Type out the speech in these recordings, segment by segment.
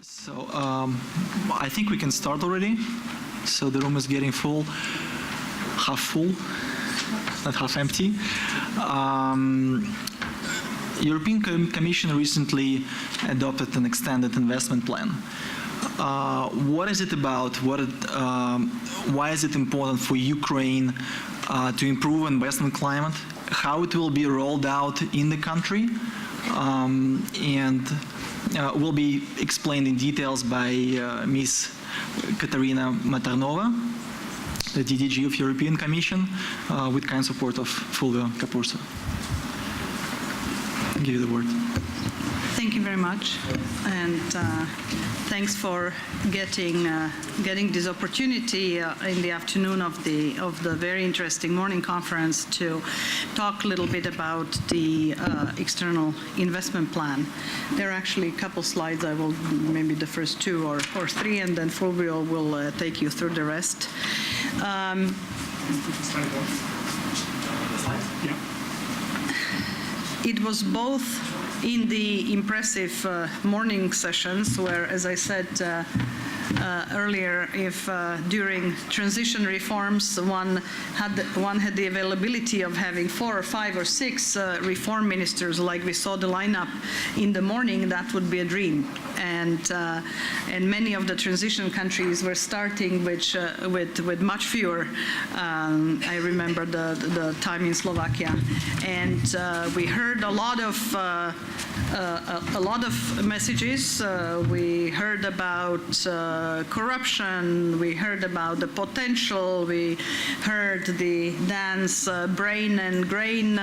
So I think we can start already. So the room is getting full, half full, not half empty. European Commission recently adopted an extended investment plan. What is it about? Why is it important for Ukraine to improve investment climate? How it will be rolled out in the country? And will be explained in details by Ms. Katarina Mathernova, the DDG of European Commission, with kind support of Fulvio Capurso. I'll give you the word. Thank you very much, and thanks for getting this opportunity in the afternoon of the very interesting morning conference to talk a little bit about the external investment plan. There are actually a couple slides. I will maybe the first two or three, and then Fulvio will take you through the rest. It was both in the impressive morning sessions where, as I said earlier, if during transition reforms one had the availability of having 4 or 5 or 6 reform ministers, like we saw the lineup in the morning, that would be a dream. And many of the transition countries were starting with much fewer. I remember the time in Slovakia, and we heard a lot of messages. We heard about corruption. We heard about the potential. We heard the dance brain and grain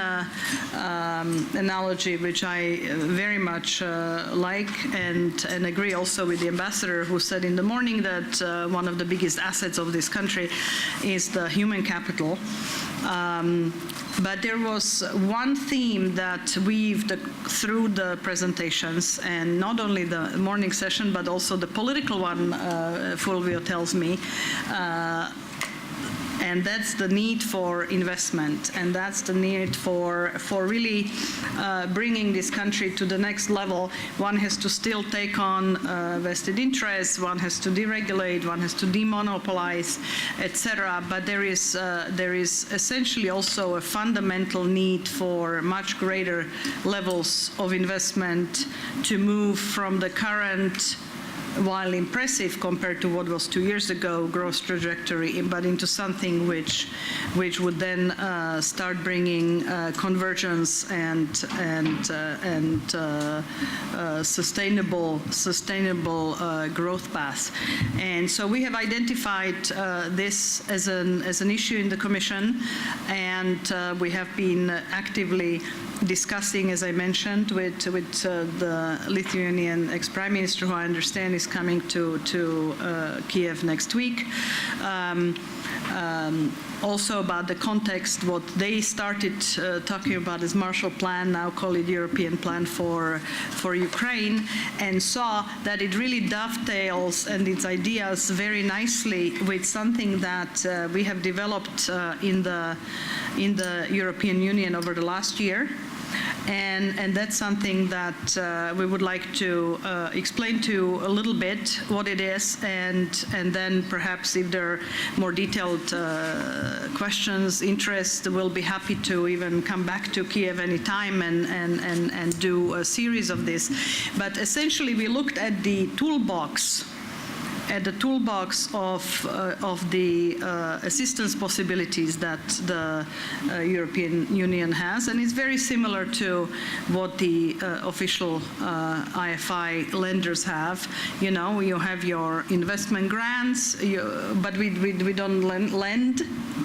analogy, which I very much like, and agree also with the ambassador who said in the morning that one of the biggest assets of this country is the human capital. But there was one theme that weaved through the presentations, and not only the morning session, but also the political one, Fulvio tells me, and that's the need for investment, and that's the need for really bringing this country to the next level. One has to still take on vested interests, one has to deregulate, one has to demonopolize, etc. But there is essentially also a fundamental need for much greater levels of investment to move from the current, while impressive compared to what was 2 years ago, growth trajectory, but into something which would then start bringing convergence and sustainable growth path. And so we have identified this as an issue in the Commission, and we have been actively discussing, as I mentioned, with the Lithuanian ex-Prime Minister, who I understand is coming to Kiev next week. Also about the context, what they started talking about is Marshall Plan, now call it European Plan for Ukraine, and saw that it really dovetails and its ideas very nicely with something that we have developed in the European Union over the last year. And that's something that we would like to explain to you a little bit what it is, and then perhaps if there are more detailed questions, interest, we'll be happy to even come back to Kiev anytime and do a series of this. But essentially we looked at the toolbox of the assistance possibilities that the European Union has, and it's very similar to what the official IFI lenders have. You know, you have your investment grants, but we don't lend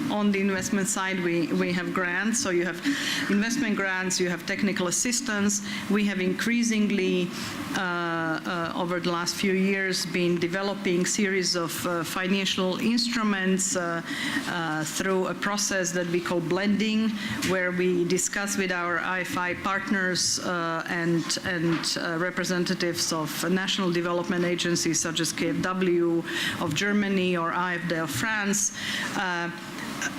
on the investment side. We have grants, so you have investment grants, you have technical assistance. We have increasingly over the last few years been developing series of financial instruments through a process that we call blending, where we discuss with our IFI partners and representatives of national development agencies such as KfW of Germany or AfD of France,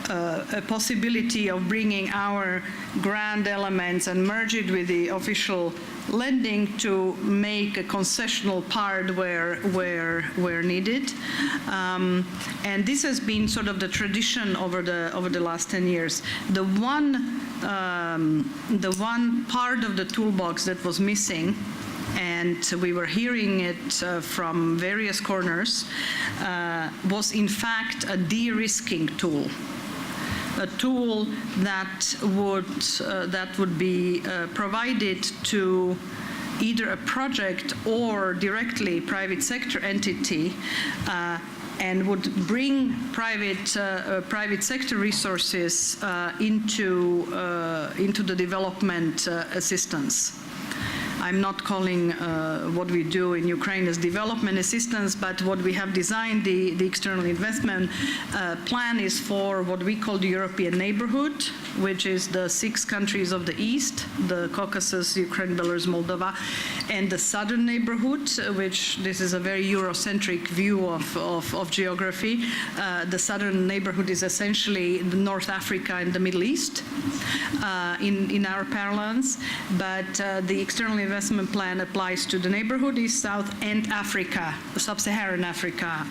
a possibility of bringing our grant elements and merge it with the official lending to make a concessional part where needed, and this has been sort of the tradition over the last 10 years. The one part of the toolbox that was missing, and we were hearing it from various corners, was in fact a de-risking tool. A tool that would be provided to either a project or directly private sector entity, and would bring private sector resources into the development assistance. I'm not calling what we do in Ukraine as development assistance, but what we have designed, the external investment plan, is for what we call the European neighborhood, which is the 6 countries of the East, the Caucasus, Ukraine, Belarus, Moldova, and the southern neighborhood, which this is a very Eurocentric view of geography. The southern neighborhood is essentially North Africa and the Middle East in our parlance, but the external investment plan applies to the neighborhood, East, South, and Africa, Sub-Saharan Africa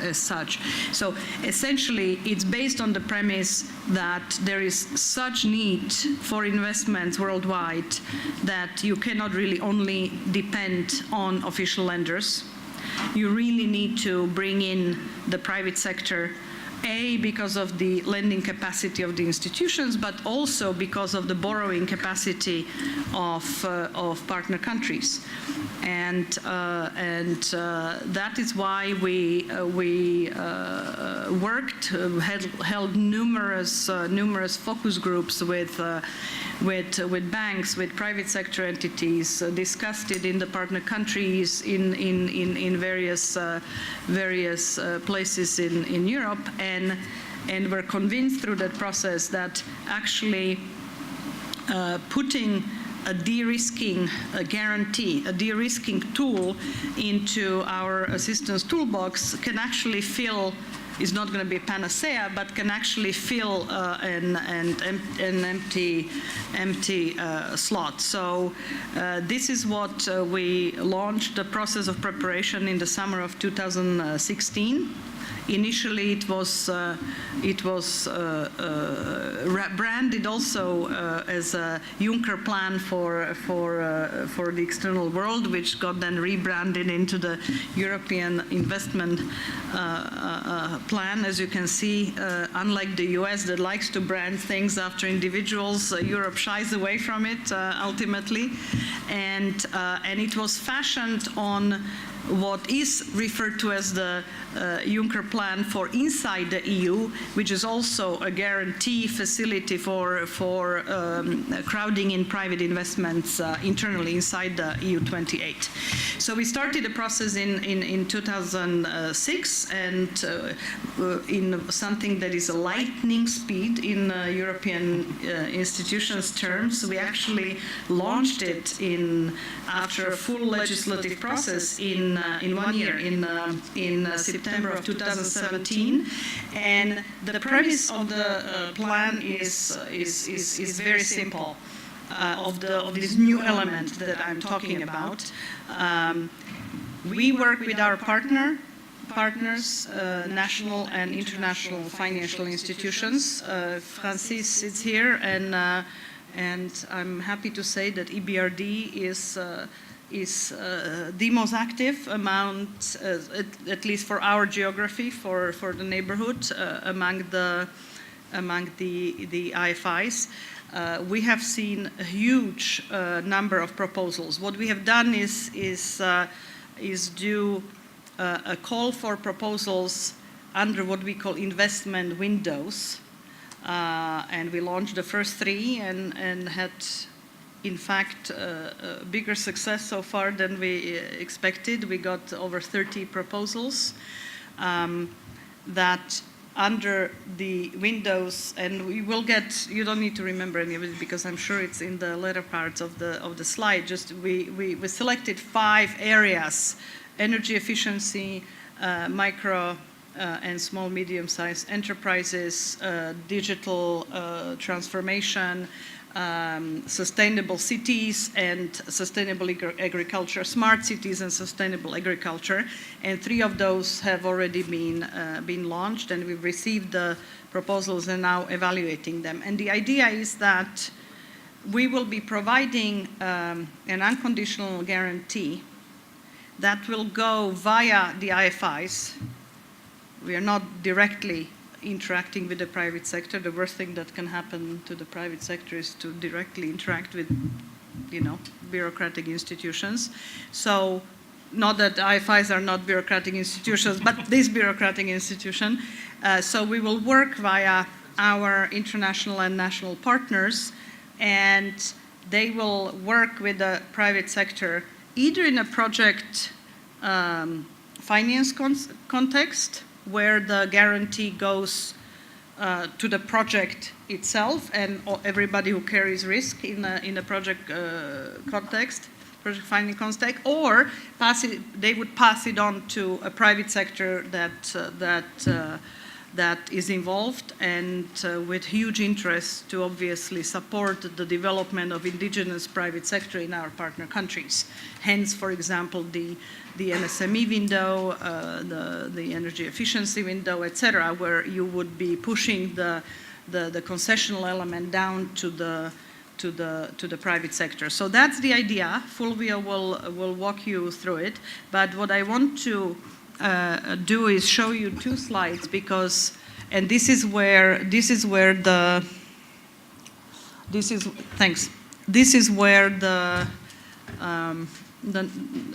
as such. So essentially, it's based on the premise that there is such need for investments worldwide that you cannot really only depend on official lenders. You really need to bring in the private sector, because of the lending capacity of the institutions, but also because of the borrowing capacity of partner countries, and that is why we held numerous focus groups with banks, with private sector entities, discussed it in the partner countries, in various places in Europe, and we're convinced through that process that actually putting a de-risking guarantee, a de-risking tool into our assistance toolbox can actually fill, is not going to be a panacea, but can actually fill an empty slot. So this is what we launched the process of preparation in the summer of 2016. Initially, it was branded also as a Juncker plan for the external world, which got then rebranded into the European investment plan. As you can see, unlike the US that likes to brand things after individuals, Europe shies away from it ultimately, and it was fashioned on what is referred to as the Juncker plan for inside the EU, which is also a guarantee facility for crowding in private investments internally inside the EU 28. So we started the process in 2006, and in something that is a lightning speed in European institutions terms, we actually launched it after a full legislative process in 1 year, in September of 2017, and the premise of the plan is very simple. Of this new element that I'm talking about, we work with our partners, national and international financial institutions. Francis is here, and I'm happy to say that EBRD is the most active among, at least for our geography, for the neighborhood, among the IFIs. We have seen a huge number of proposals. What we have done is do a call for proposals under what we call investment windows, and we launched the first 3 and had, in fact, a bigger success so far than we expected. We got over 30 proposals that under the windows, and we will get, you don't need to remember any of it because I'm sure it's in the later parts of the slide. Just we selected 5 areas: energy efficiency, micro and small, medium-sized enterprises, digital transformation, sustainable cities and sustainable agriculture, smart cities and sustainable agriculture. And 3 of those have already been launched, and we've received the proposals and now evaluating them. And the idea is that we will be providing an unconditional guarantee that will go via the IFIs. We are not directly interacting with the private sector. The worst thing that can happen to the private sector is to directly interact with, bureaucratic institutions. So, not that IFIs are not bureaucratic institutions, but this bureaucratic institution. So we will work via our international and national partners, and they will work with the private sector either in a project finance context, where the guarantee goes to the project itself and everybody who carries risk in a project context, project finance context, or they would pass it on to a private sector that is involved and with huge interest to obviously support the development of indigenous private sector in our partner countries. Hence, for example, the NSME window, the energy efficiency window, etc., where you would be pushing the concessional element down to the private sector. So that's the idea. Fulvio will walk you through it. But what I want to do is show you 2 slides because, and this is where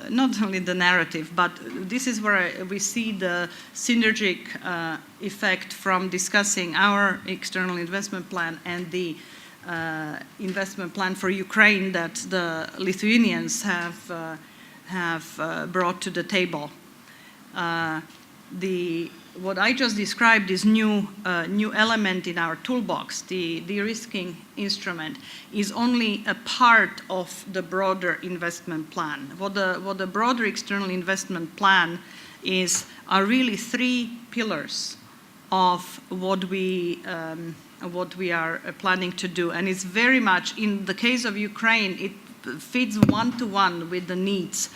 not only the narrative, but this is where we see the synergic effect from discussing our external investment plan and the investment plan for Ukraine that the Lithuanians have brought to the table. What I just described is new element in our toolbox. The de-risking instrument is only a part of the broader investment plan. What the broader external investment plan are really 3 pillars of what we are planning to do, and it's very much in the case of Ukraine. It fits one-to-one with the needs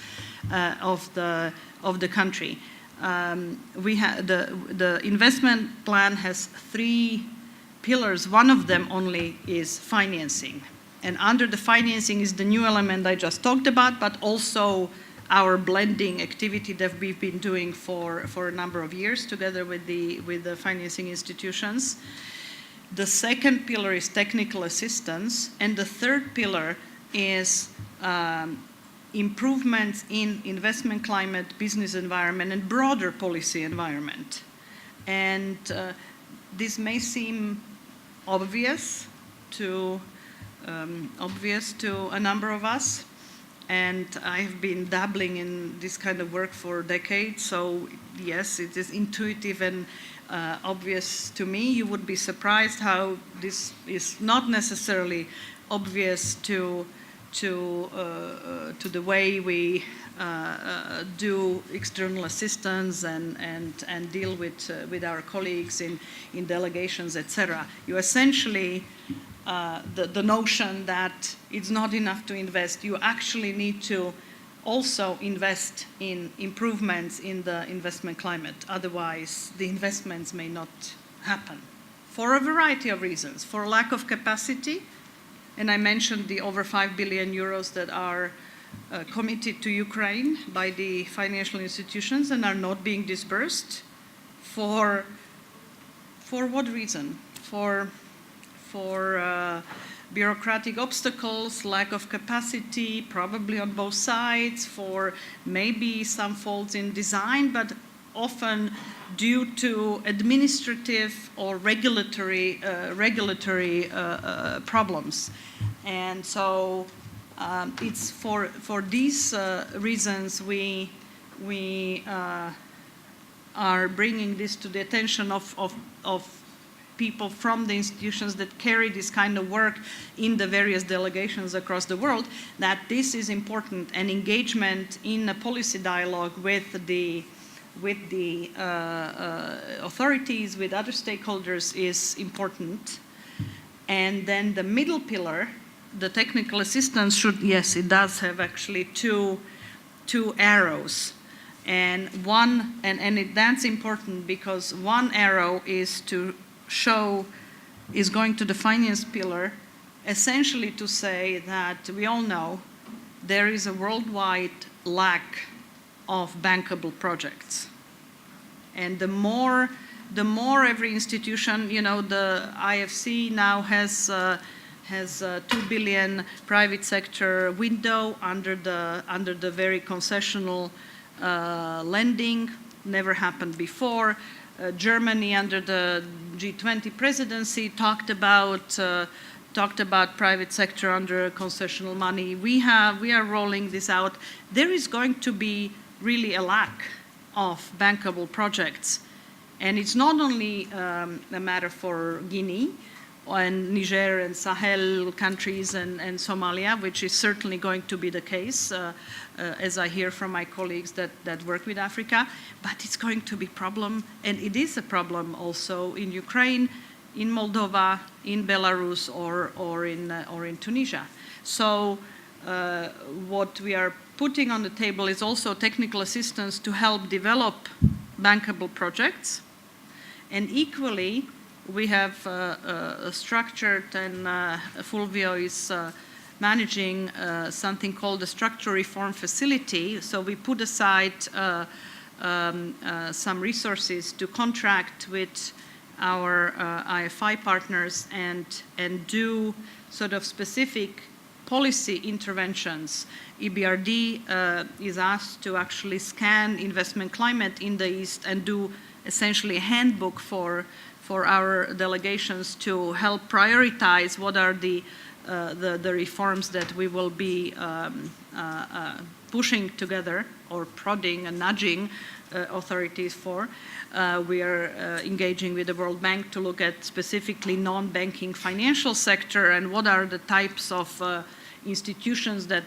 of the country. The investment plan has 3 pillars. One of them only is financing. And under the financing is the new element I just talked about, but also our blending activity that we've been doing for a number of years together with the financing institutions. The second pillar is technical assistance, and the third pillar is improvements in investment climate, business environment, and broader policy environment. And this may seem obvious to a number of us, and I've been dabbling in this kind of work for decades, so yes, it is intuitive and obvious to me. You would be surprised how this is not necessarily obvious to the way we do external assistance and deal with our colleagues in delegations, etc. You essentially, the notion that it's not enough to invest, you actually need to also invest in improvements in the investment climate. Otherwise, the investments may not happen for a variety of reasons, for lack of capacity. And I mentioned the over 5 billion euros that are committed to Ukraine by the financial institutions and are not being disbursed. For what reason? For bureaucratic obstacles, lack of capacity, probably on both sides, for maybe some faults in design, but often due to administrative or regulatory problems. And so it's for these reasons we are bringing this to the attention of people from the institutions that carry this kind of work in the various delegations across the world, that this is important, and engagement in a policy dialogue with the with the authorities, with other stakeholders is important. And then the middle pillar, the technical assistance should, yes, it does have actually two arrows. And that's important because one arrow is to show, is going to the finance pillar, essentially to say that we all know there is a worldwide lack of bankable projects. And the more every institution, you know, the IFC now has 2 billion private sector window under the very concessional lending, never happened before. Germany under the G20 presidency talked about private sector under concessional money. We are rolling this out. There is going to be really a lack of bankable projects. And it's not only a matter for Guinea and Niger and Sahel countries and Somalia, which is certainly going to be the case, as I hear from my colleagues that work with Africa, but it's going to be a problem, and it is a problem also in Ukraine, in Moldova, in Belarus, or in Tunisia. So what we are putting on the table is also technical assistance to help develop bankable projects. And equally, we have structured, and Fulvio is managing something called the Structural Reform Facility. So we put aside some resources to contract with our IFI partners and do sort of specific policy interventions. EBRD is asked to actually scan investment climate in the East and do essentially a handbook for our delegations to help prioritize what are the reforms that we will be pushing together or prodding and nudging authorities for. We are engaging with the World Bank to look at specifically non-banking financial sector and what are the types of institutions that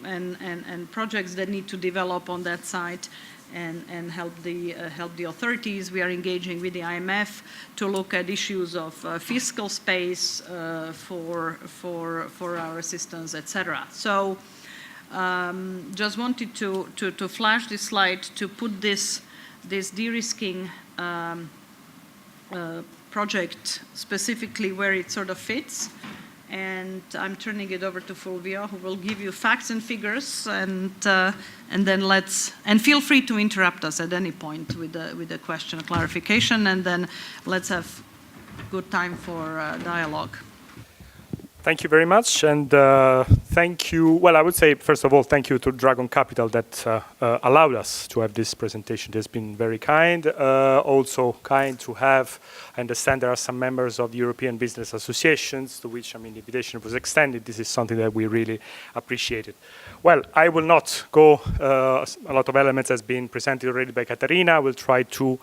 and projects that need to develop on that side and help the authorities. We are engaging with the IMF to look at issues of fiscal space for our assistance, etc. So just wanted to flash this slide to put this de-risking project specifically where it sort of fits. And I'm turning it over to Fulvio, who will give you facts and figures, and then feel free to interrupt us at any point with a question or clarification, and then let's have good time for dialogue. Thank you very much, and thank you. Well, I would say, first of all, thank you to Dragon Capital that allowed us to have this presentation. It has been very kind. Also kind to have, I understand there are some members of the European Business Associations to which, the invitation was extended. This is something that we really appreciated. Well, I will not go, a lot of elements has been presented already by Katarina. I will try to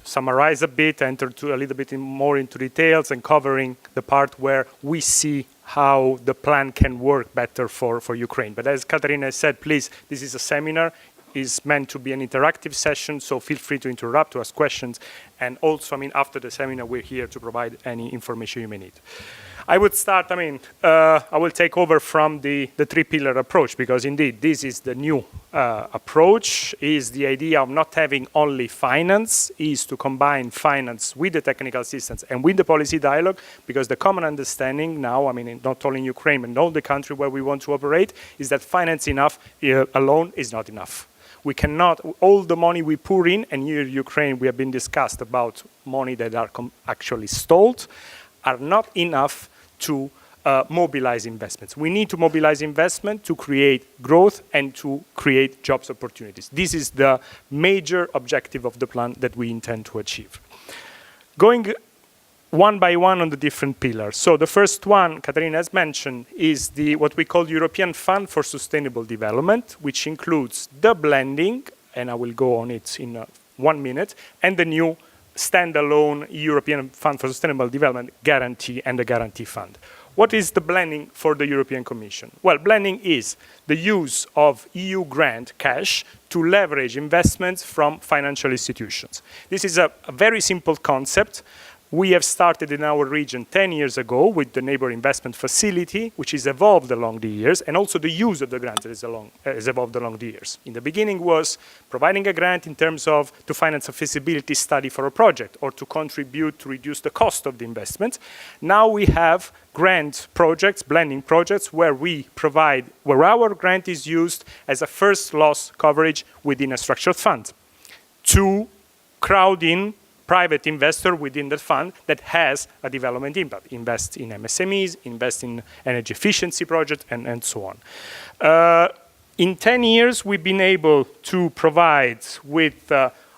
summarize a bit, enter a little bit more into details and covering the part where we see how the plan can work better for Ukraine. But as Katarina said, please, this is a seminar. It's meant to be an interactive session, so feel free to interrupt, to ask questions. And also, after the seminar, we're here to provide any information you may need. I would start, I will take over from the three-pillar approach, because indeed, this is the new approach, is the idea of not having only finance, is to combine finance with the technical assistance and with the policy dialogue, because the common understanding now, not only in Ukraine, but in all the countries where we want to operate, is that finance alone is not enough. We cannot, all the money we pour in, and here in Ukraine we have been discussed about money that are actually stalled, are not enough to mobilize investments. We need to mobilize investment to create growth and to create jobs opportunities. This is the major objective of the plan that we intend to achieve. Going one by one on the different pillars. So the first one, Katarina has mentioned, is what we call European Fund for Sustainable Development, which includes the blending, and I will go on it in 1 minute, and the new standalone European Fund for Sustainable Development guarantee and the guarantee fund. what is the blending for the European Commission? Well, blending is the use of EU grant cash to leverage investments from financial institutions. This is a very simple concept. We have started in our region 10 years ago with the Neighbour Investment Facility, which has evolved along the years, and also the use of the grant has evolved along the years. In the beginning was providing a grant in terms of to finance a feasibility study for a project or to contribute to reduce the cost of the investment. Now we have grant projects, blending projects, where our grant is used as a first loss coverage within a structured fund to crowd in private investor within the fund that has a development impact, invest in MSMEs, invest in energy efficiency projects, and so on. In 10 years, we've been able to provide with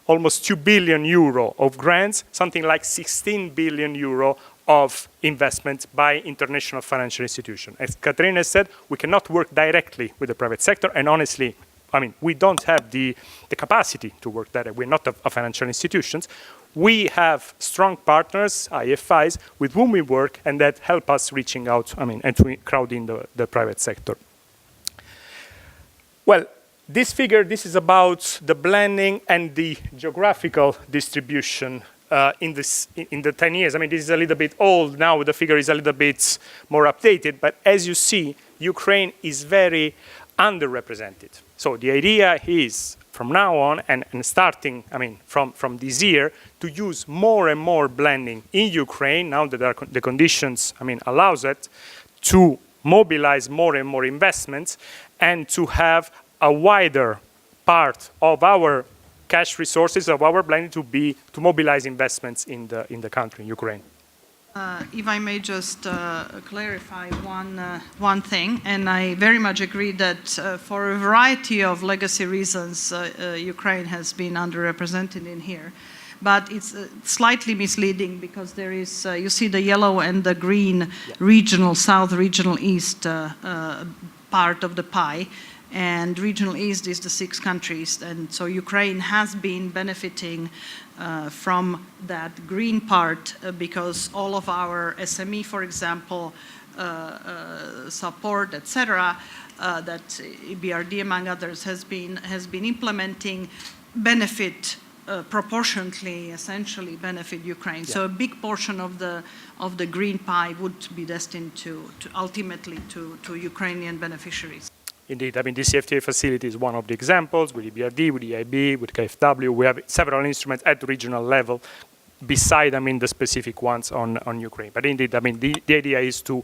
almost 2 billion euro of grants, something like 16 billion euro of investments by international financial institutions. As Katarina said, we cannot work directly with the private sector, and honestly, I mean, we don't have the capacity to work that. We're not a financial institutions. We have strong partners, IFIs, with whom we work, and that help us reaching out, and to crowd in the private sector. Well, this is about the blending and the geographical distribution in the 10 years. I mean, this is a little bit old now. The figure is a little bit more updated, but as you see, Ukraine is very underrepresented. So the idea is, from now on, and starting, from this year, to use more and more blending in Ukraine, now that the conditions, allows it, to mobilize more and more investments, and to have a wider part of our cash resources, of our blending, to mobilize investments in the country, in Ukraine. If I may just clarify one thing, and I very much agree that for a variety of legacy reasons, Ukraine has been underrepresented in here. But it's slightly misleading because there is, you see the yellow and the green regional south, regional east part of the pie. And regional east is the 6 countries. And so Ukraine has been benefiting from that green part because all of our SME, for example, support, etc., that EBRD, among others, has been implementing benefit proportionately, essentially benefit Ukraine. Yeah. So a big portion of the green pie would be destined to ultimately to Ukrainian beneficiaries. Indeed, the CFTA facility is one of the examples with EBRD, with EIB, with KfW. We have several instruments at the regional level beside, the specific ones on Ukraine. But indeed, the idea is to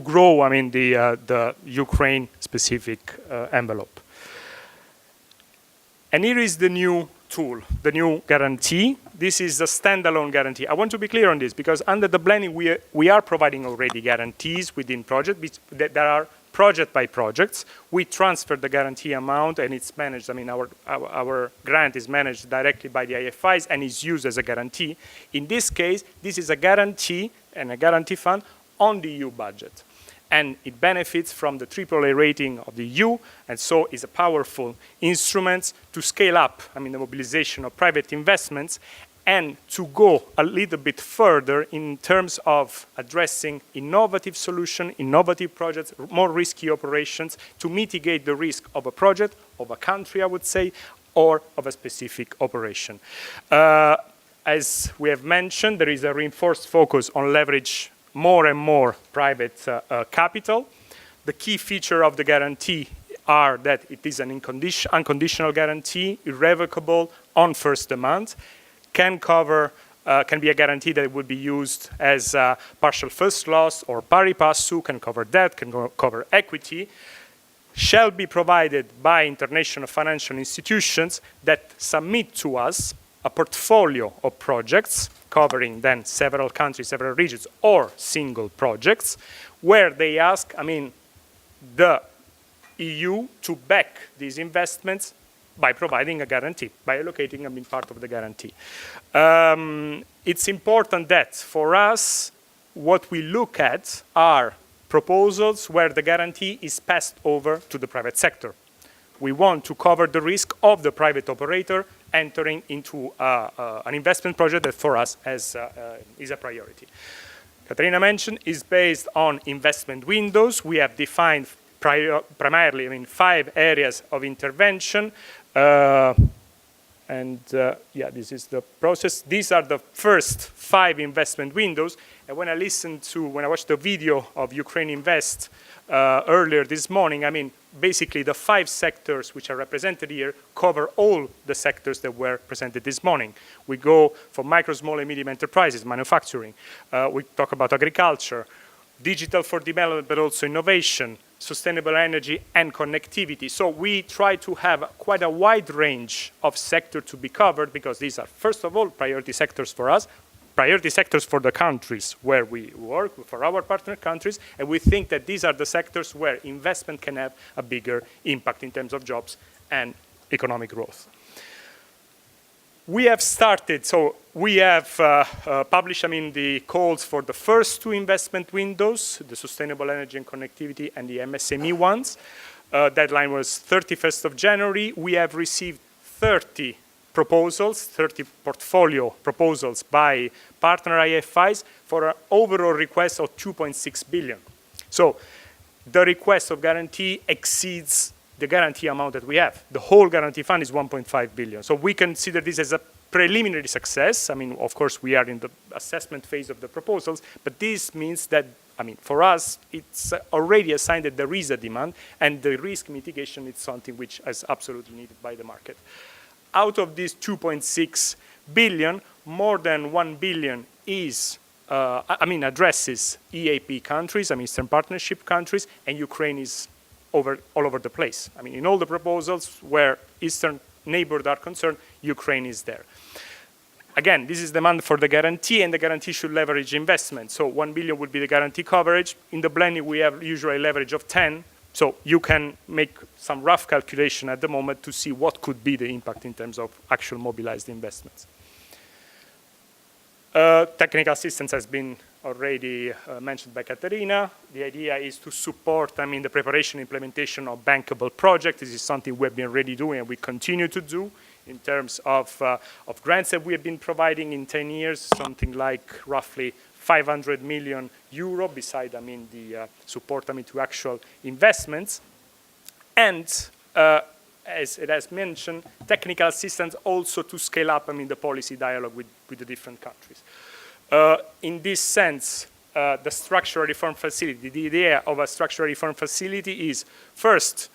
grow, the Ukraine-specific envelope. And here is the new tool, the new guarantee. This is a standalone guarantee. I want to be clear on this because under the blending, we are providing already guarantees within projects that are project by projects. We transfer the guarantee amount and it's managed. Our grant is managed directly by the IFIs and is used as a guarantee. In this case, this is a guarantee and a guarantee fund on the EU budget. And it benefits from the AAA rating of the EU, and so is a powerful instrument to scale up, the mobilization of private investments and to go a little bit further in terms of addressing innovative solutions, innovative projects, more risky operations to mitigate the risk of a project, of a country, I would say, or of a specific operation. As we have mentioned, there is a reinforced focus on leverage more and more private capital. The key feature of the guarantee are that it is an unconditional guarantee, irrevocable on first demand, can be a guarantee that would be used as a partial first loss or pari passu, can cover debt, can cover equity, shall be provided by international financial institutions that submit to us a portfolio of projects covering then several countries, several regions, or single projects, where they ask, the EU to back these investments by providing a guarantee, by allocating part of the guarantee. It's important that for us, what we look at are proposals where the guarantee is passed over to the private sector. We want to cover the risk of the private operator entering into an investment project that for us is a priority. Katarina mentioned, is based on investment windows. We have defined primarily, 5 areas of intervention. Yeah, this is the process. These are the first 5 investment windows. And when I watched the video of Ukraine Invest earlier this morning, basically the 5 sectors which are represented here cover all the sectors that were presented this morning. We go for micro, small, and medium enterprises, manufacturing. We talk about agriculture, digital for development, but also innovation, sustainable energy, and connectivity. So we try to have quite a wide range of sectors to be covered, because these are, first of all, priority sectors for us, priority sectors for the countries where we work, for our partner countries, and we think that these are the sectors where investment can have a bigger impact in terms of jobs and economic growth. We have started, so we have published, the calls for the first 2 investment windows, the sustainable energy and connectivity and the MSME ones. Deadline was 31st of January. We have received 30 proposals, 30 portfolio proposals by partner IFIs for an overall request of 2.6 billion. So the request of guarantee exceeds the guarantee amount that we have. The whole guarantee fund is 1.5 billion. So we consider this as a preliminary success. Of course, we are in the assessment phase of the proposals, but this means that, for us, it's already a sign that there is a demand, and the risk mitigation is something which is absolutely needed by the market. Out of these 2.6 billion, more than 1 billion is addresses EAP countries, Eastern Partnership countries, and Ukraine is all over the place. In all the proposals where Eastern neighbors are concerned, Ukraine is there. Again, this is demand for the guarantee, and the guarantee should leverage investment. So 1 billion would be the guarantee coverage. In the blending, we have usually a leverage of 10. So you can make some rough calculation at the moment to see what could be the impact in terms of actual mobilized investments. Technical assistance has been already mentioned by Katarina. The idea is to support, the preparation and implementation of bankable projects. This is something we've been already doing and we continue to do in terms of grants that we have been providing in 10 years, something like roughly 500 million euro, beside, the support, to actual investments. And as it has mentioned, technical assistance also to scale up, the policy dialogue with the different countries. In this sense, the structural reform facility, the idea of a structural reform facility is, first,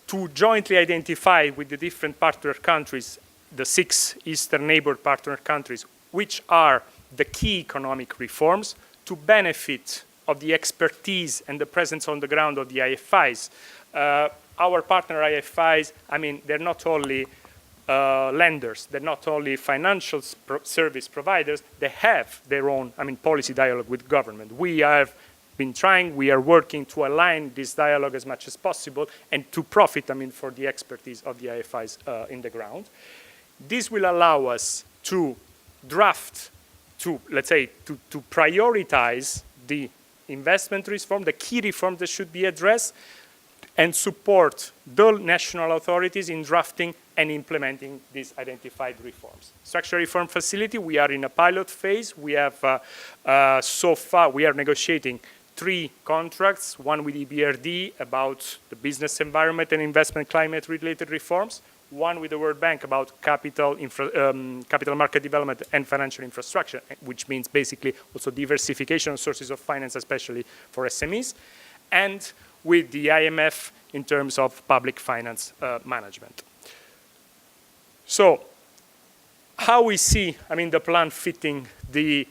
to jointly identify with the different partner countries, the 6 Eastern neighbor partner countries, which are the key economic reforms to benefit of the expertise and the presence on the ground of the IFIs. Our partner IFIs, they're not only lenders, they're not only financial service providers, they have their own, policy dialogue with government. We have been trying, we are working to align this dialogue as much as possible and to profit, for the expertise of the IFIs in the ground. This will allow us to draft, to prioritize the investment reform, the key reforms that should be addressed, and support the national authorities in drafting and implementing these identified reforms. Structural reform facility, we are in a pilot phase. We have, so far, we are negotiating 3 contracts, one with EBRD about the business environment and investment climate related reforms, one with the World Bank about capital market development and financial infrastructure, which means basically also diversification of sources of finance, especially for SMEs, and with the IMF in terms of public finance management. So how we see, the plan fitting the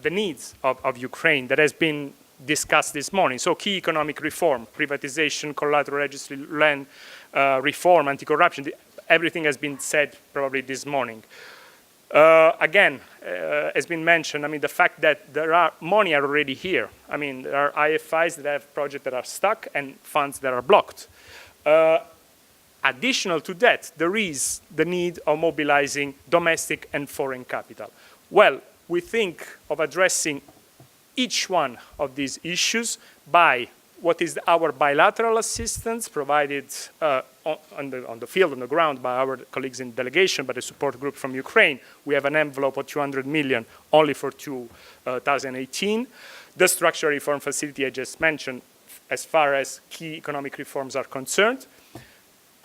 needs of Ukraine that has been discussed this morning. So key economic reform, privatization, collateral registry, land reform, anti-corruption, everything has been said probably this morning. Again, has been mentioned, the fact that there are money are already here. There are IFIs that have projects that are stuck and funds that are blocked. Additional to that, there is the need of mobilizing domestic and foreign capital. Well, we think of addressing each one of these issues by what is our bilateral assistance provided on the field, on the ground, by our colleagues in delegation, by the support group from Ukraine. We have an envelope of 200 million only for 2018. The structural reform facility I just mentioned, as far as key economic reforms are concerned.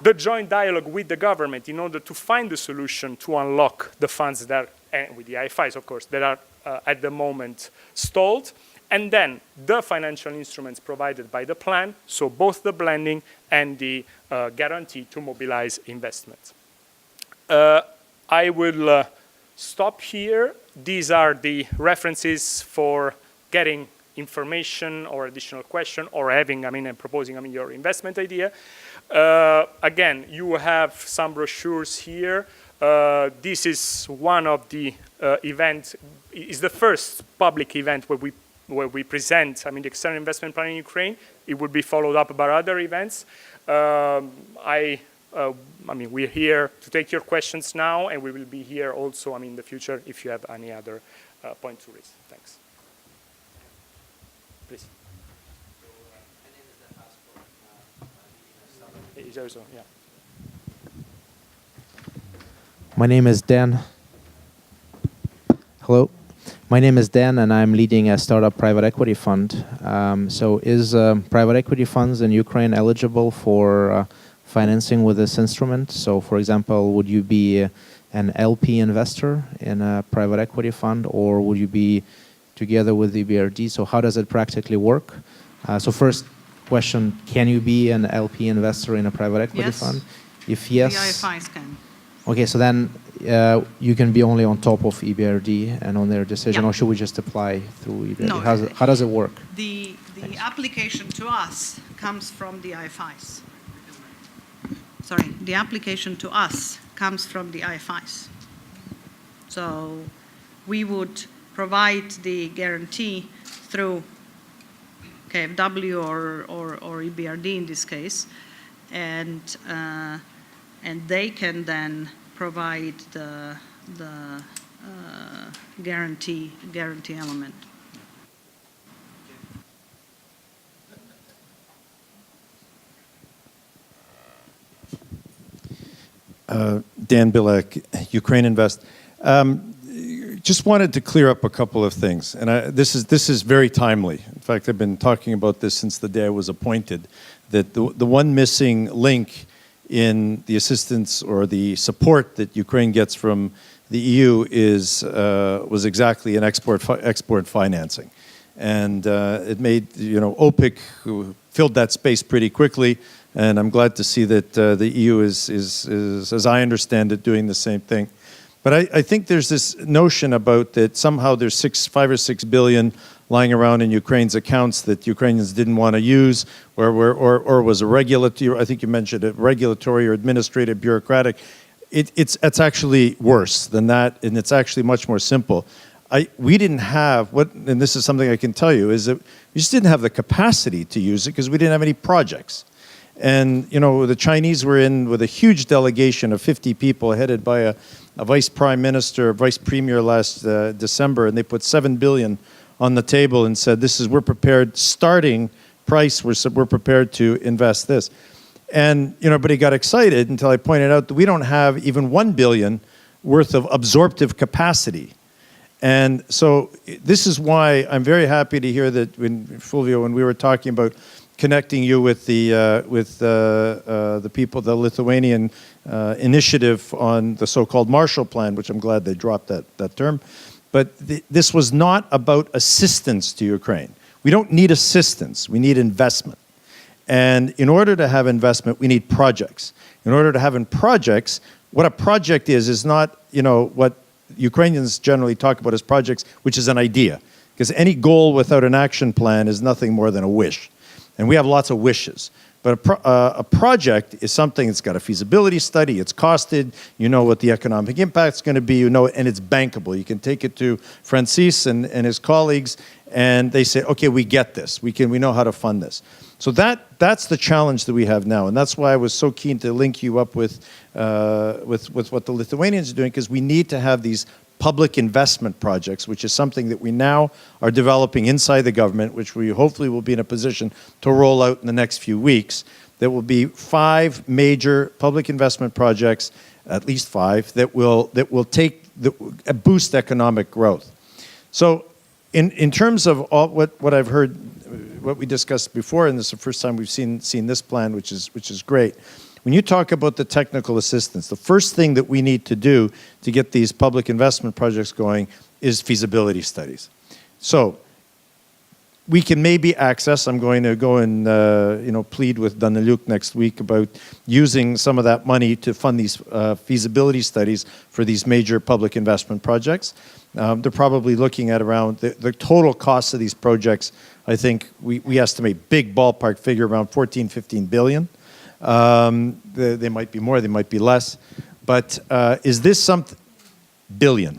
The joint dialogue with the government in order to find a solution to unlock the funds that are, and with the IFIs, of course, that are at the moment stalled. And then the financial instruments provided by the plan, so both the blending and the guarantee to mobilize investments. I will stop here. These are the references for getting information or additional question or having, and proposing, your investment idea. Again, you have some brochures here. This is one of the events, is the first public event where we present, the external investment plan in Ukraine. It will be followed up by other events. We're here to take your questions now, and we will be here also, in the future if you have any other point to raise. Thanks. Please. Yeah. My name is Dan. Hello. My name is Dan, and I'm leading a startup private equity fund. So is private equity funds in Ukraine eligible for financing with this instrument? So, for example, would you be an LP investor in a private equity fund, or would you be together with the EBRD? So how does it practically work? So first question, can you be an LP investor in a private equity fund? If yes, the IFIs can. Okay, so then you can be only on top of EBRD and on their decision, or should we just apply through EBRD? No, how does it work? The application to us comes from the IFIs. Sorry, the application to us comes from the IFIs. So we would provide the guarantee through KfW or EBRD in this case, and they can then provide the guarantee element. Dan Bilek, Ukraine Invest. Just wanted to clear up a couple of things, and this is very timely. In fact, I've been talking about this since the day I was appointed, that the one missing link in the assistance or the support that Ukraine gets from the EU was exactly an export financing, and it made OPIC filled that space pretty quickly. And I'm glad to see that the EU is, as I understand it, doing the same thing. But I think there's this notion about that somehow there's 5 or 6 billion lying around in Ukraine's accounts that Ukrainians didn't want to use, or was a regulatory. I think you mentioned it, regulatory or administrative, bureaucratic. It's actually worse than that, and it's actually much more simple. We didn't have and this is something I can tell you, is that we just didn't have the capacity to use it because we didn't have any projects. And, the Chinese were in with a huge delegation of 50 people headed by a vice prime minister, vice premier last December, and they put 7 billion on the table and said, we're prepared, starting price, we're prepared to invest this. And, everybody got excited until I pointed out that we don't have even 1 billion worth of absorptive capacity. And so this is why I'm very happy to hear that Fulvio, when we were talking about connecting you with the people, the Lithuanian initiative on the so-called Marshall Plan, which I'm glad they dropped that term. But this was not about assistance to Ukraine. We don't need assistance. We need investment. And in order to have investment, we need projects. In order to have projects, what a project is not, what Ukrainians generally talk about as projects, which is an idea. Because any goal without an action plan is nothing more than a wish. And we have lots of wishes. But a project is something that's got a feasibility study, it's costed, you know what the economic impact's going to be, and it's bankable. You can take it to Francis and his colleagues, and they say, okay, we get this. We know how to fund this. So that's the challenge that we have now, and that's why I was so keen to link you up with what the Lithuanians are doing, because we need to have these public investment projects, which is something that we now are developing inside the government, which we hopefully will be in a position to roll out in the next few weeks. There will be 5 major public investment projects, at least 5, that will boost economic growth. So in terms of all what I've heard, what we discussed before, and this is the first time we've seen this plan, which is great. When you talk about the technical assistance, the first thing that we need to do to get these public investment projects going is feasibility studies. So we can maybe access, I'm going to go and plead with Daniluk next week about using some of that money to fund these feasibility studies for these major public investment projects. They're probably looking at around the total cost of these projects. I think we estimate big ballpark figure around 14, 15 billion. They might be more, they might be less. But is this something? Billion.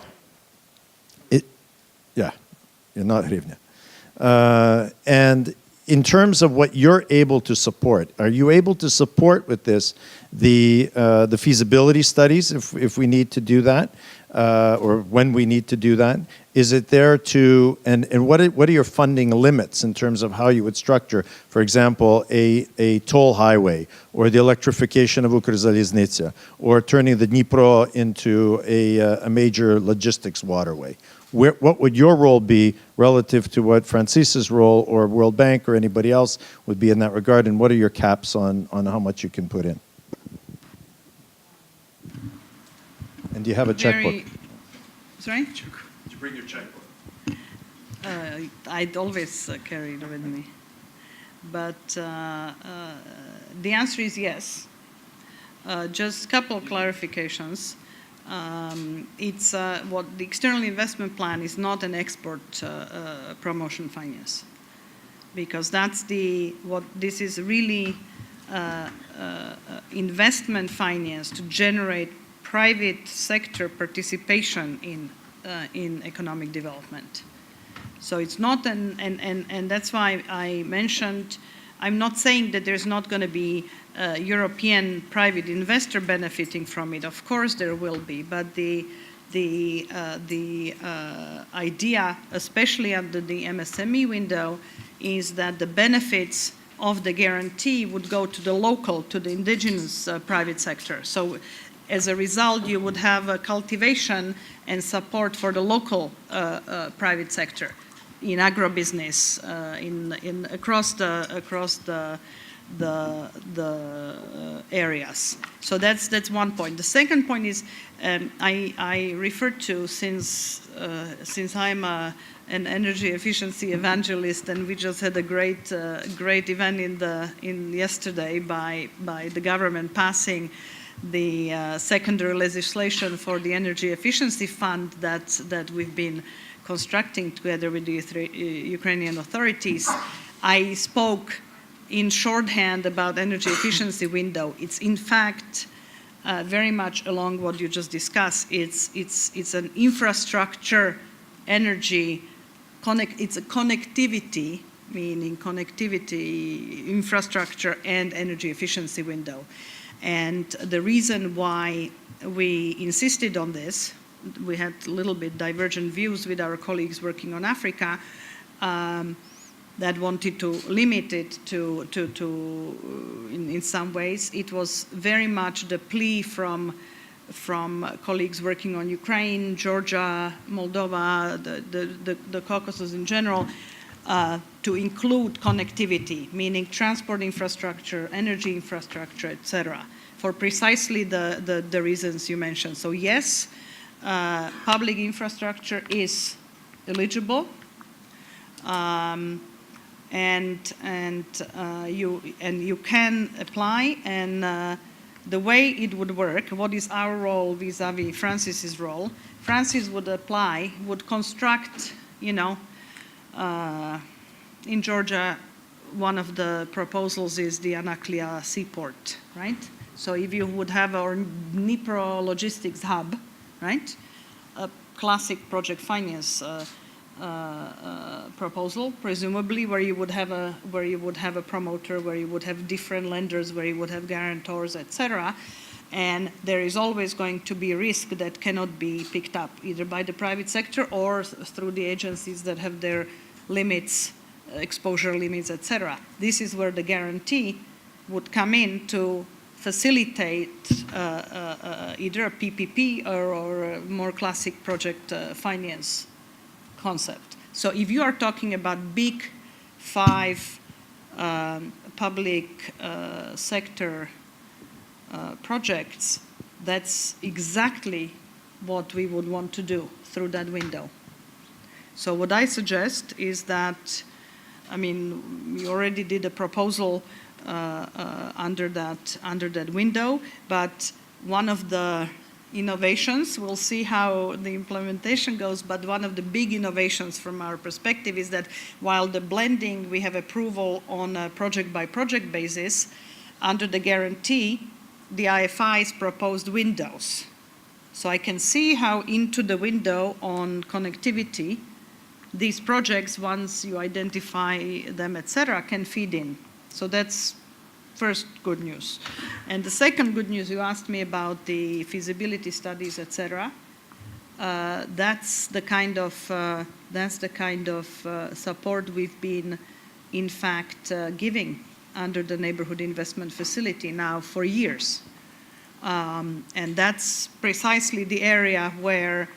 Yeah, not hryvnia. And in terms of what you're able to support, are you able to support with this the feasibility studies if we need to do that, or when we need to do that? Is it there to, and what are your funding limits in terms of how you would structure, for example, a toll highway, or the electrification of Ukrzaliznytsia, or turning the Dnipro into a major logistics waterway? What would your role be relative to what Francis's role or World Bank or anybody else would be in that regard, and what are your caps on how much you can put in? And do you have a checkbook? Sorry? Did you bring your checkbook? I'd always carry it with me. But the answer is yes. Just a couple of clarifications. It's what the external investment plan is not an export promotion finance, because that's what this is really investment finance to generate private sector participation in economic development. So it's not and that's why I mentioned, I'm not saying that there's not going to be European private investor benefiting from it. Of course there will be, but the idea, especially under the MSME window, is that the benefits of the guarantee would go to the local, to the indigenous private sector. So as a result, you would have a cultivation and support for the local private sector in agribusiness, across the areas. So that's one point. The second point is I referred to, since I'm an energy efficiency evangelist, and we just had a great event in yesterday by the government passing the secondary legislation for the energy efficiency fund that we've been constructing together with the Ukrainian authorities. I spoke in shorthand about energy efficiency window. It's in fact very much along what you just discussed. It's an infrastructure energy it's a connectivity, meaning connectivity, infrastructure, and energy efficiency window. And the reason why we insisted on this, we had a little bit divergent views with our colleagues working on Africa, that wanted to limit it to in some ways. It was very much the plea from colleagues working on Ukraine, Georgia, Moldova, the Caucasus in general, to include connectivity, meaning transport infrastructure, energy infrastructure, etc., for precisely the reasons you mentioned. So yes, public infrastructure is eligible. And you can apply, and the way it would work, what is our role vis-a-vis Francis's role? Francis would apply, would construct, in Georgia, one of the proposals is the Anaklia seaport, right? So if you would have our Dnipro logistics hub, right? A classic project finance proposal, presumably, where you would have a promoter, where you would have different lenders, where you would have guarantors, etc. And there is always going to be risk that cannot be picked up either by the private sector or through the agencies that have their limits, exposure limits, etc. This is where the guarantee would come in to facilitate either a PPP or a more classic project finance concept. So if you are talking about big 5 public sector projects, that's exactly what we would want to do through that window. So what I suggest is that, I mean, we already did a proposal under that window, but one of the innovations, we'll see how the implementation goes, but one of the big innovations from our perspective is that while the blending, we have approval on a project-by-project basis, under the guarantee, the IFIs proposed windows. So I can see how into the window on connectivity, these projects, once you identify them, etc., can feed in. So that's first good news. And the second good news, you asked me about the feasibility studies, etc. That's the kind of support we've been, in fact, giving under the Neighborhood Investment Facility now for years. And that's precisely the area where,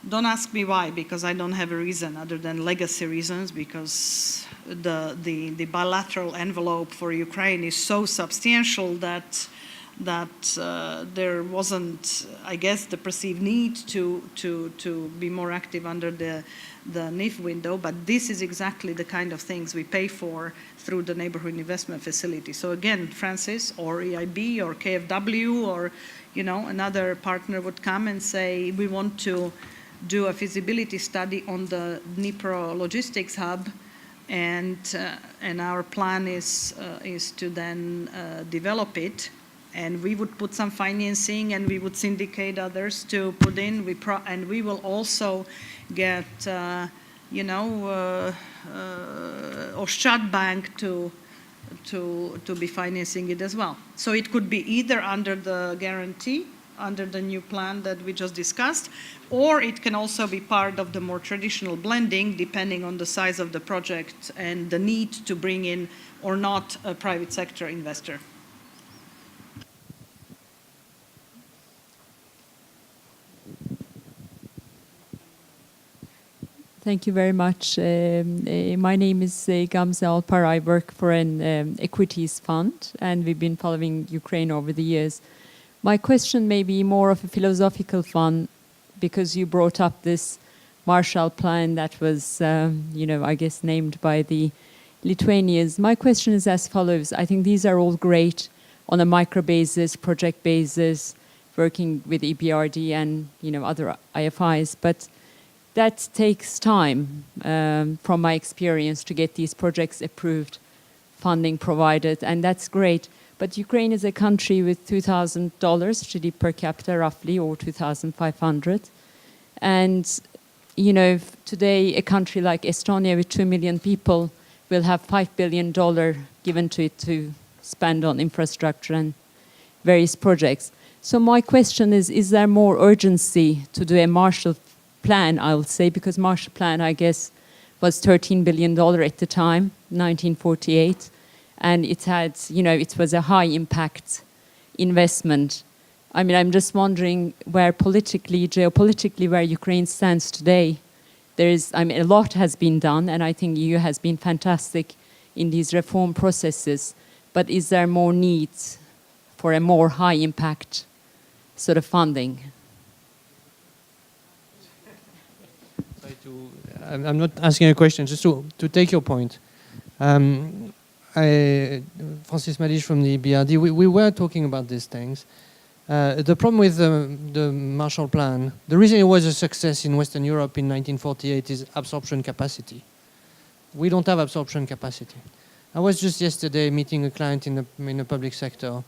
don't ask me why, because I don't have a reason other than legacy reasons, because the bilateral envelope for Ukraine is so substantial that there wasn't, I guess, the perceived need to be more active under the NIF window, but this is exactly the kind of things we pay for through the Neighborhood Investment Facility. So again, Francis or EIB or KfW or another partner would come and say, we want to do a feasibility study on the Dnipro logistics hub, and our plan is to then develop it. And we would put some financing, and we would syndicate others to put in. And we will also get, Oshchad Bank to be financing it as well. So it could be either under the guarantee, under the new plan that we just discussed, or it can also be part of the more traditional blending, depending on the size of the project and the need to bring in or not a private sector investor. Thank you very much. My name is Gamze Alpar. I work for an equities fund, and we've been following Ukraine over the years. My question may be more of a philosophical one, because you brought up this Marshall Plan that was, I guess, named by the Lithuanians. My question is as follows. I think these are all great on a micro basis, project basis, working with EBRD and, other IFIs, but that takes time, from my experience, to get these projects approved, funding provided, and that's great. But Ukraine is a country with $2,000 GDP per capita, roughly, or 2,500. And, today a country like Estonia with 2 million people will have $5 billion given to it to spend on infrastructure and various projects. So my question is there more urgency to do a Marshall Plan, I would say, because Marshall Plan, I guess, was $13 billion at the time, 1948, and it had, it was a high impact investment. I mean, I'm just wondering where politically, geopolitically, where Ukraine stands today. A lot has been done, and I think EU has been fantastic in these reform processes, but is there more need for a more high impact sort of funding? I'm not asking a question, just to take your point. Francis Malish from the BRD, we were talking about these things. The problem with the Marshall Plan, the reason it was a success in Western Europe in 1948 is absorption capacity. We don't have absorption capacity. I was just yesterday meeting a client in the public sector,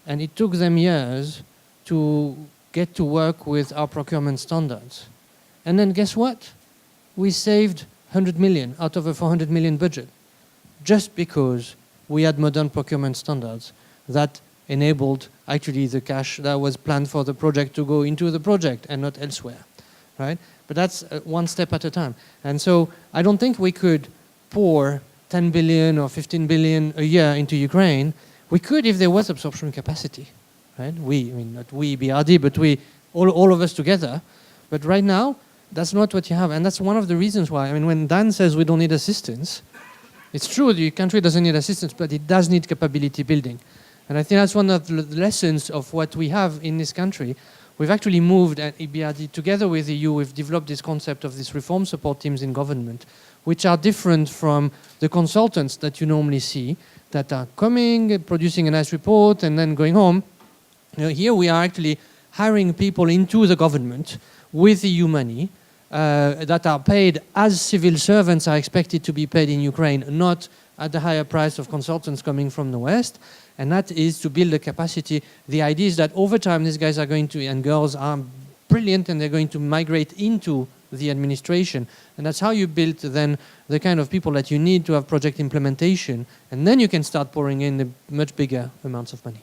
and it took them years to get to work with our procurement standards. And then guess what? We saved 100 million out of a 400 million budget, just because we had modern procurement standards that enabled actually the cash that was planned for the project to go into the project and not elsewhere, right? But that's one step at a time. And so I don't think we could pour 10 billion or 15 billion a year into Ukraine. We could if there was absorption capacity, right? We, I mean, not we, BRD, but we, all of us together. But right now, that's not what you have. And that's one of the reasons why, I mean, when Dan says we don't need assistance, it's true, the country doesn't need assistance, but it does need capability building. And I think that's one of the lessons of what we have in this country. We've actually moved at EBRD, together with the EU, we've developed this concept of these reform support teams in government, which are different from the consultants that you normally see, that are coming, producing a nice report, and then going home. You know, here we are actually hiring people into the government with EU money, that are paid as civil servants are expected to be paid in Ukraine, not at the higher price of consultants coming from the West. And that is to build a capacity. The idea is that over time these guys are going to, and girls are brilliant, and they're going to migrate into the administration. And that's how you build then the kind of people that you need to have project implementation. And then you can start pouring in the much bigger amounts of money.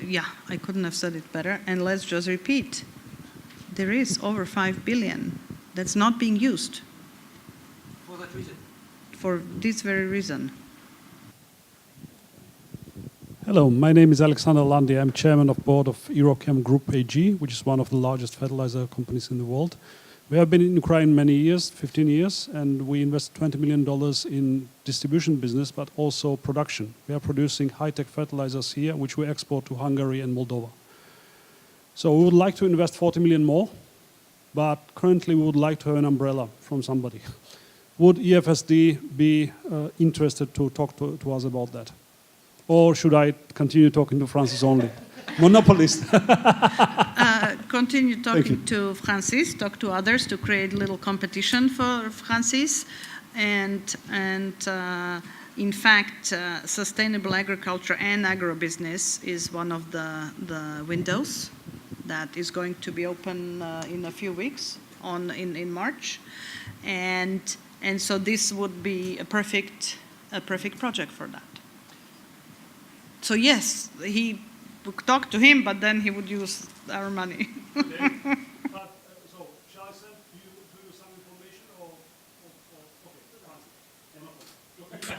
Yeah, I couldn't have said it better. And let's just repeat. There is over 5 billion that's not being used. For that reason. For this very reason. Hello, my name is Alexander Landi. I'm chairman of board of Eurochem Group AG, which is one of the largest fertilizer companies in the world. We have been in Ukraine many years, 15 years, and we invest $20 million in distribution business, but also production. We are producing high-tech fertilizers here, which we export to Hungary and Moldova. So we would like to invest 40 million more, but currently we would like to have an umbrella from somebody. Would EFSD be interested to talk to us about that? Or should I continue talking to Francis only? Monopolist. Continue talking to Francis, talk to others to create a little competition for Francis. And in fact, sustainable agriculture and agribusiness is one of the windows that is going to be open in a few weeks in March. And so this would be a perfect project for that. So yes, he would talk to him, but then he would use our money. So shall I send you some information or okay.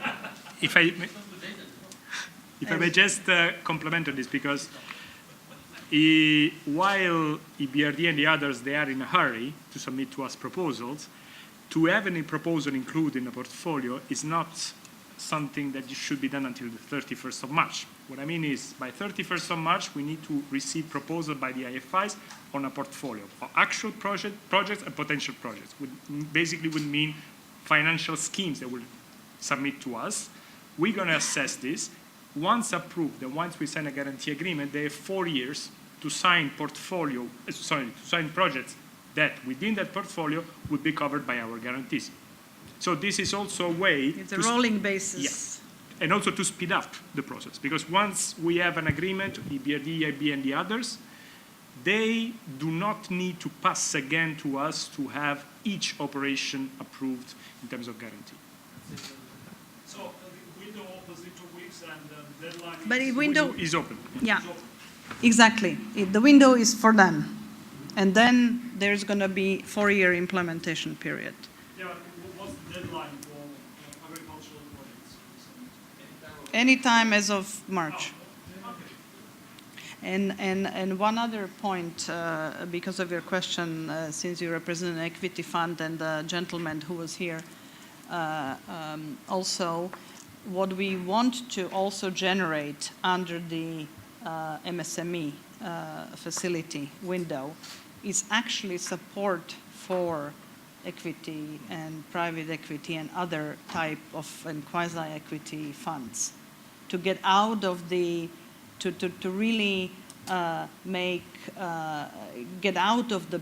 If I may just complement on this, because while EBRD and the others, they are in a hurry to submit to us proposals, to have any proposal included in a portfolio is not something that should be done until the 31st of March. What I mean is, by 31st of March, we need to receive proposal by the IFIs on a portfolio for actual projects and potential projects. Basically would mean financial schemes that will submit to us. We're going to assess this. Once approved, and once we sign a guarantee agreement, they have 4 years to sign projects that within that portfolio would be covered by our guarantees. So this is also a way. It's a rolling basis. Yes. And also to speed up the process. Because once we have an agreement, EBRD, EIB, and the others, they do not need to pass again to us to have each operation approved in terms of guarantee. So the window opens in 2 weeks and the deadline But the window is open. Yeah, exactly. The window is for them. And then there's going to be 4-year implementation period. Yeah, what's the deadline for agricultural projects? Anytime as of March. And one other point, because of your question, since you represent an equity fund and the gentleman who was here, also, what we want to also generate under the MSME facility window is actually support for equity and private equity and other type of and quasi-equity funds to get out of the to really get out of the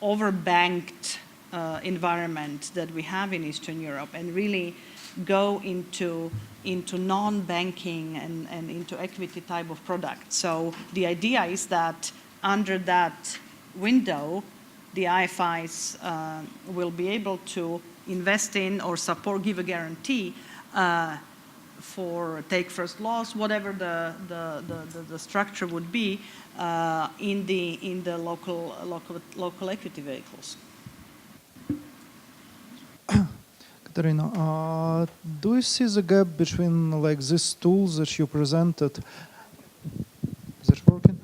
overbanked environment that we have in Eastern Europe and really go into non-banking and into equity type of products. So the idea is that under that window, the IFIs will be able to invest in or support, give a guarantee for take first loss, whatever the structure would be in the local equity vehicles. Katarina, do you see the gap between like these tools that you presented? Is it working?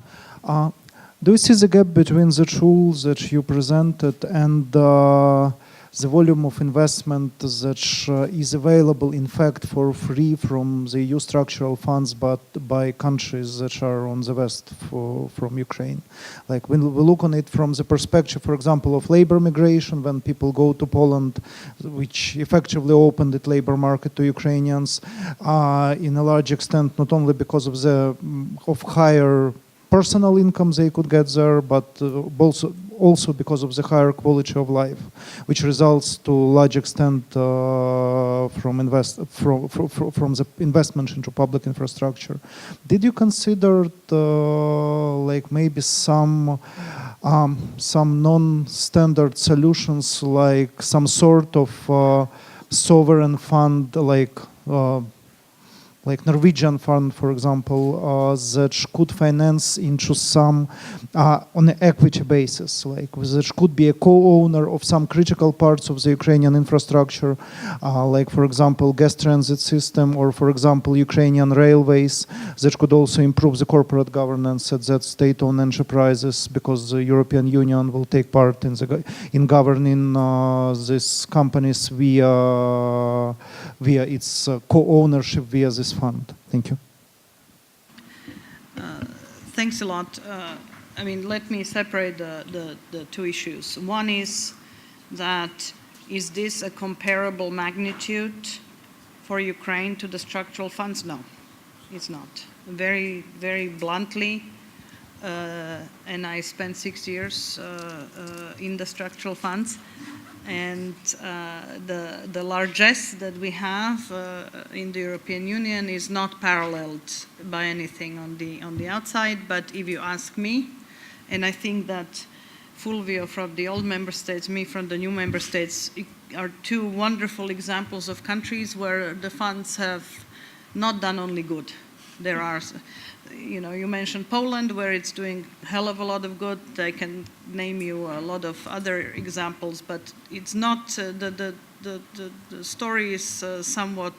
Do you see the gap between the tools that you presented and the volume of investment that is available, in fact, for free from the EU structural funds, but by countries that are on the west from Ukraine? Like when we look on it from the perspective, for example, of labor migration, when people go to Poland, which effectively opened the labor market to Ukrainians, in a large extent, not only because of the higher personal incomes they could get there, but also because of the higher quality of life, which results to a large extent from the investment into public infrastructure. Did you consider like maybe some non-standard solutions, like some sort of sovereign fund, like Norwegian fund, for example, that could finance into some on an equity basis, like that could be a co-owner of some critical parts of the Ukrainian infrastructure, like for example gas transit system, or for example Ukrainian railways, that could also improve the corporate governance at that state-owned enterprises, because the European Union will take part in governing these companies via its co-ownership via this fund. Thank you. Thanks a lot. I mean, let me separate the two issues. One is that, is this a comparable magnitude for Ukraine to the structural funds? No, it's not. Very, very bluntly, and I spent 6 years in the structural funds, and the largesse that we have in the European Union is not paralleled by anything on the outside. But if you ask me, and I think that Fulvio from the old member states, me from the new member states, are two wonderful examples of countries where the funds have not done only good. There are, you know, you mentioned Poland, where it's doing a hell of a lot of good. I can name you a lot of other examples, but it's not, the story is somewhat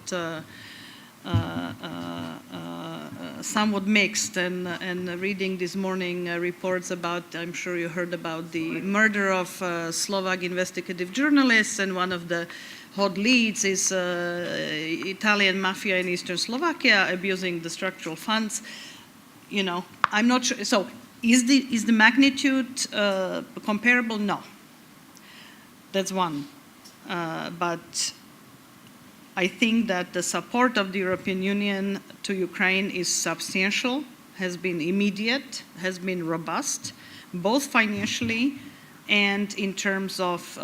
mixed. And reading this morning reports about, I'm sure you heard about the murder of Slovak investigative journalists, and one of the hot leads is Italian mafia in Eastern Slovakia abusing the structural funds. You know, I'm not sure. So, is the magnitude comparable? No. That's one. But I think that the support of the European Union to Ukraine is substantial, has been immediate, has been robust, both financially and in terms of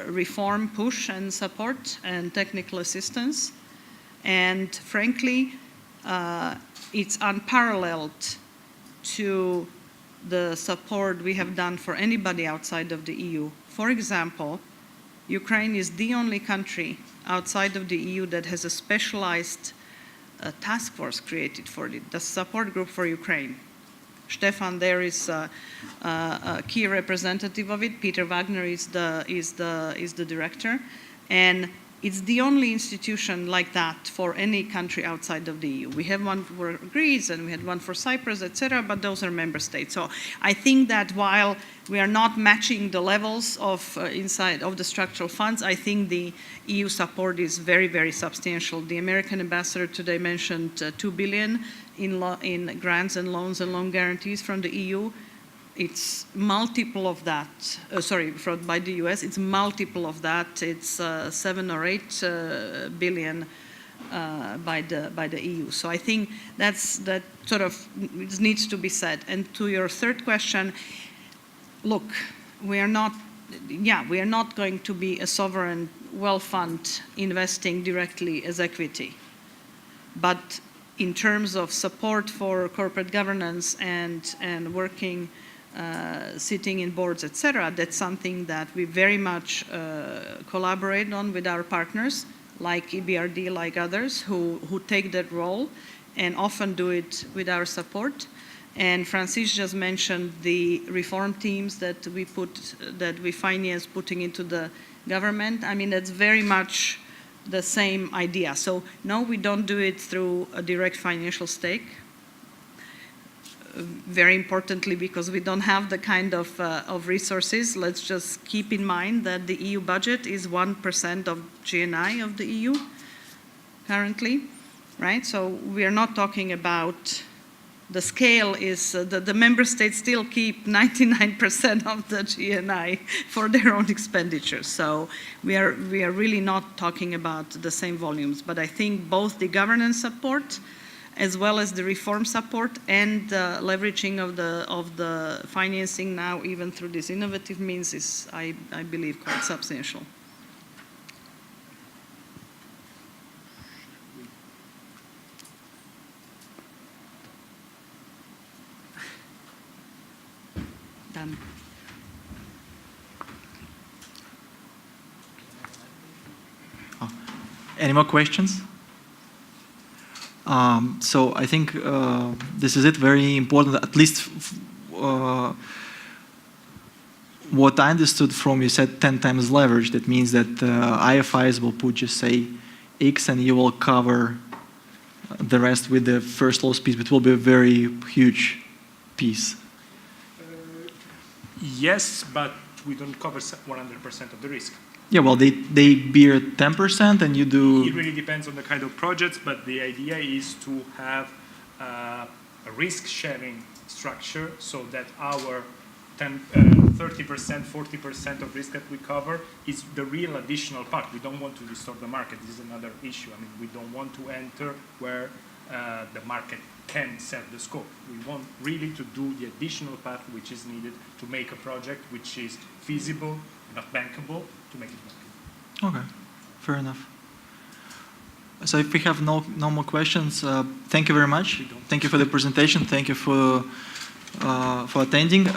reform push and support and technical assistance. And frankly, it's unparalleled to the support we have done for anybody outside of the EU. For example, Ukraine is the only country outside of the EU that has a specialized task force created for it, the support group for Ukraine. Stefan there is a key representative of it. Peter Wagner is the director, and it's the only institution like that for any country outside of the EU. We have one for Greece, and we had one for Cyprus, etc., but those are member states. So I think that while we are not matching the levels of inside of the structural funds, I think the EU support is very, very substantial. The American ambassador today mentioned $2 billion in grants and loans and loan guarantees from the EU. It's multiple of that, by the US, it's multiple of that. It's 7 or 8 billion by the EU. So I think that sort of needs to be said. And to your third question, look, we are not going to be a sovereign wealth fund investing directly as equity. But in terms of support for corporate governance and working, sitting in boards, etc., that's something that we very much collaborate on with our partners. like EBRD, like others, who take that role and often do it with our support. And Francis just mentioned the reform teams that we finance putting into the government. I mean, that's very much the same idea. So no, we don't do it through a direct financial stake. Very importantly, because we don't have the kind of resources. Let's just keep in mind that the EU budget is 1% of GNI of the EU currently, right? So we are not talking about the scale is the member states still keep 99% of the GNI for their own expenditures. So we are really not talking about the same volumes. But I think both the governance support as well as the reform support and the leveraging of the financing now even through this innovative means is, I believe, quite substantial. Done. Oh. Any more questions? So I think this is it. Very important, at least what I understood from you said 10 times leverage. That means that IFIs will put just say X and you will cover the rest with the first loss piece, but it will be a very huge piece. Yes, but we don't cover 100% of the risk. Yeah, well, they bear 10% and you do... It really depends on the kind of projects, but the idea is to have a risk-sharing structure so that our 30%, 40% of risk that we cover is the real additional part. We don't want to distort the market. This is another issue. I mean, we don't want to enter where the market can set the scope. We want really to do the additional part which is needed to make a project which is feasible, not bankable, to make it bankable. Okay, fair enough. So if we have no more questions, thank you very much. Thank you for the presentation. Thank you for attending.